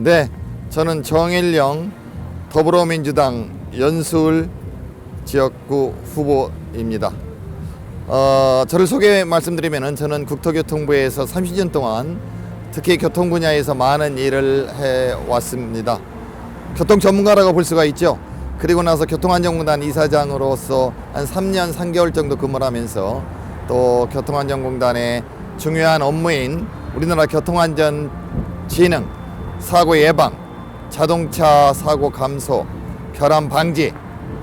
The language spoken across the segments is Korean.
네, 저는 정일영 더불어민주당 연수울 지역구 후보입니다. 저를 소개 말씀드리면은 저는 국토교통부에서 30년 동안 특히 교통 분야에서 많은 일을 해왔습니다. 교통 전문가라고 볼 수가 있죠. 그리고 나서 교통안전공단 이사장으로서 한 3년 3개월 정도 근무를 하면서 또 교통안전공단의 중요한 업무인 우리나라 교통안전 진흥, 사고 예방, 자동차 사고 감소, 결함 방지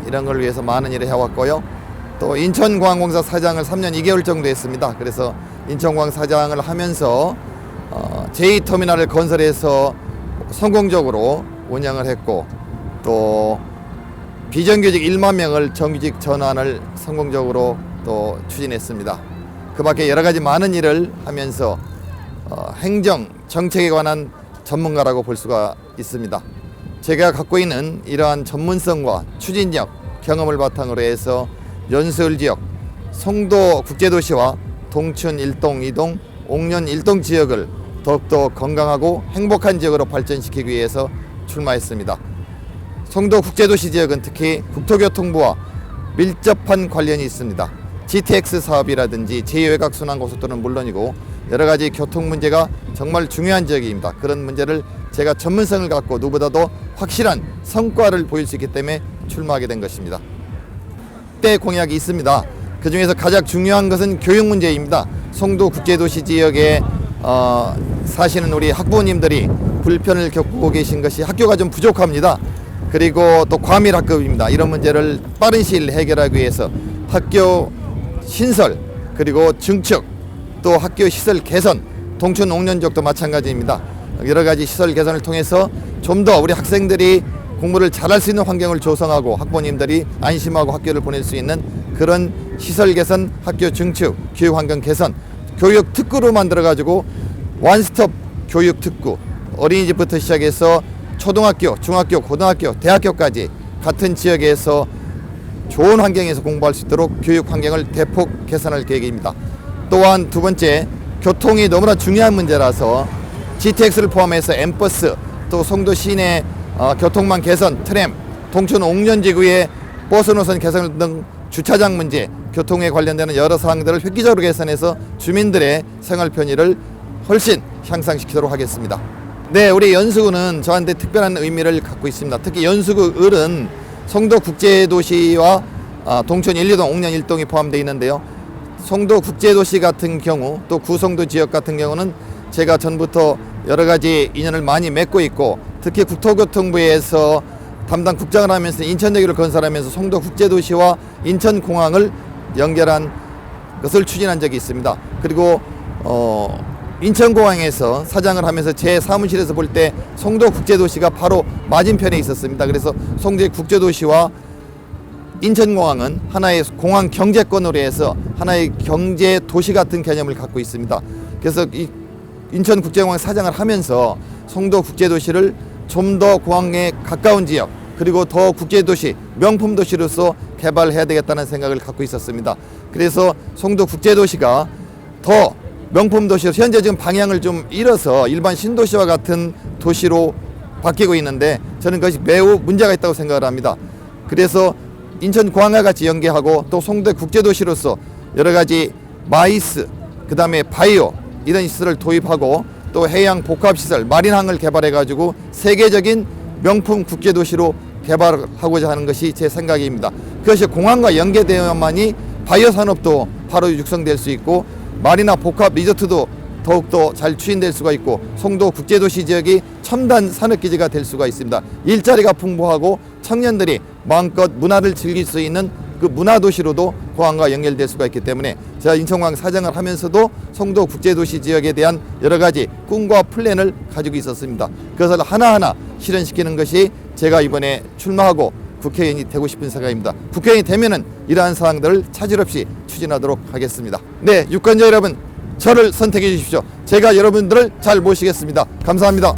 이런 걸 위해서 많은 일을 해왔고요. 또 인천공항공사 사장을 3년 2개월 정도 했습니다. 그래서 인천공항 사장을 하면서 제2터미널을 건설해서 성공적으로 운영을 했고, 또 비정규직 1만 명을 정규직 전환을 성공적으로 또 추진했습니다. 그 밖에 여러 가지 많은 일을 하면서 행정, 정책에 관한 전문가라고 볼 수가 있습니다. 제가 갖고 있는 이러한 전문성과 추진력, 경험을 바탕으로 해서 연수울 지역, 송도 국제도시와 동춘 1동, 2동, 옥년 1동 지역을 더욱더 건강하고 행복한 지역으로 발전시키기 위해서 출마했습니다. 송도 국제도시 지역은 특히 국토교통부와 밀접한 관련이 있습니다. GTX 사업이라든지 제2외곽순환고속도로는 물론이고 여러 가지 교통 문제가 정말 중요한 지역입니다. 그런 문제를 제가 전문성을 갖고 누구보다도 확실한 성과를 보일 수 있기 때문에 출마하게 된 것입니다. 때 공약이 있습니다. 그 중에서 가장 중요한 것은 교육 문제입니다. 송도 국제도시 지역에 사시는 우리 학부모님들이 불편을 겪고 계신 것이 학교가 좀 부족합니다. 그리고 또 과밀학급입니다. 이런 문제를 빠른 시일 해결하기 위해서 학교 신설, 그리고 증축, 또 학교 시설 개선, 동춘 옥년 지역도 마찬가지입니다. 여러 가지 시설 개선을 통해서 좀 더 우리 학생들이 공부를 잘할 수 있는 환경을 조성하고 학부모님들이 안심하고 학교를 보낼 수 있는 그런 시설 개선, 학교 증축, 교육 환경 개선, 교육 특구로 만들어 가지고 원스톱 교육 특구, 어린이집부터 시작해서 초등학교, 중학교, 고등학교, 대학교까지 같은 지역에서 좋은 환경에서 공부할 수 있도록 교육 환경을 대폭 개선할 계획입니다. 또한 두 번째, 교통이 너무나 중요한 문제라서 GTX를 포함해서 엠버스, 또 송도 시내 교통망 개선, 트램, 동춘 옥년지구의 버스 노선 개선 등 주차장 문제, 교통에 관련되는 여러 사항들을 획기적으로 개선해서 주민들의 생활 편의를 훨씬 향상시키도록 하겠습니다. 네, 우리 연수구는 저한테 특별한 의미를 갖고 있습니다. 특히 연수구 을은 송도 국제도시와 동춘 1, 2동, 옥년 1동이 포함되어 있는데요. 송도 국제도시 같은 경우, 또 구송도 지역 같은 경우는 제가 전부터 여러 가지 인연을 많이 맺고 있고, 특히 국토교통부에서 담당 국장을 하면서 인천대교를 건설하면서 송도 국제도시와 인천공항을 연결한 것을 추진한 적이 있습니다. 그리고 인천공항에서 사장을 하면서 제 사무실에서 볼 때 송도 국제도시가 바로 맞은편에 있었습니다. 그래서 송도 국제도시와 인천공항은 하나의 공항 경제권으로 해서 하나의 경제 도시 같은 개념을 갖고 있습니다. 그래서 이 인천국제공항 사장을 하면서 송도 국제도시를 좀 더 공항에 가까운 지역, 그리고 더 국제도시, 명품 도시로서 개발해야 되겠다는 생각을 갖고 있었습니다. 그래서 송도 국제도시가 더 명품 도시로, 현재 지금 방향을 좀 잃어서 일반 신도시와 같은 도시로 바뀌고 있는데 저는 그것이 매우 문제가 있다고 생각을 합니다. 그래서 인천공항과 같이 연계하고 또 송도 국제도시로서 여러 가지 마이스, 그 다음에 바이오 이런 시설을 도입하고 또 해양 복합시설, 마린항을 개발해가지고 세계적인 명품 국제도시로 개발하고자 하는 것이 제 생각입니다. 그것이 공항과 연계되어야만이 바이오 산업도 바로 육성될 수 있고 마리나 복합 리조트도 더욱더 잘 추진될 수가 있고 송도 국제도시 지역이 첨단 산업기지가 될 수가 있습니다. 일자리가 풍부하고 청년들이 마음껏 문화를 즐길 수 있는 그 문화도시로도 공항과 연결될 수가 있기 때문에 제가 인천공항 사장을 하면서도 송도 국제도시 지역에 대한 여러 가지 꿈과 플랜을 가지고 있었습니다. 그것을 하나하나 실현시키는 것이 제가 이번에 출마하고 국회의원이 되고 싶은 생각입니다. 국회의원이 되면은 이러한 사항들을 차질 없이 추진하도록 하겠습니다. 네, 유권자 여러분, 저를 선택해 주십시오. 제가 여러분들을 잘 모시겠습니다. 감사합니다.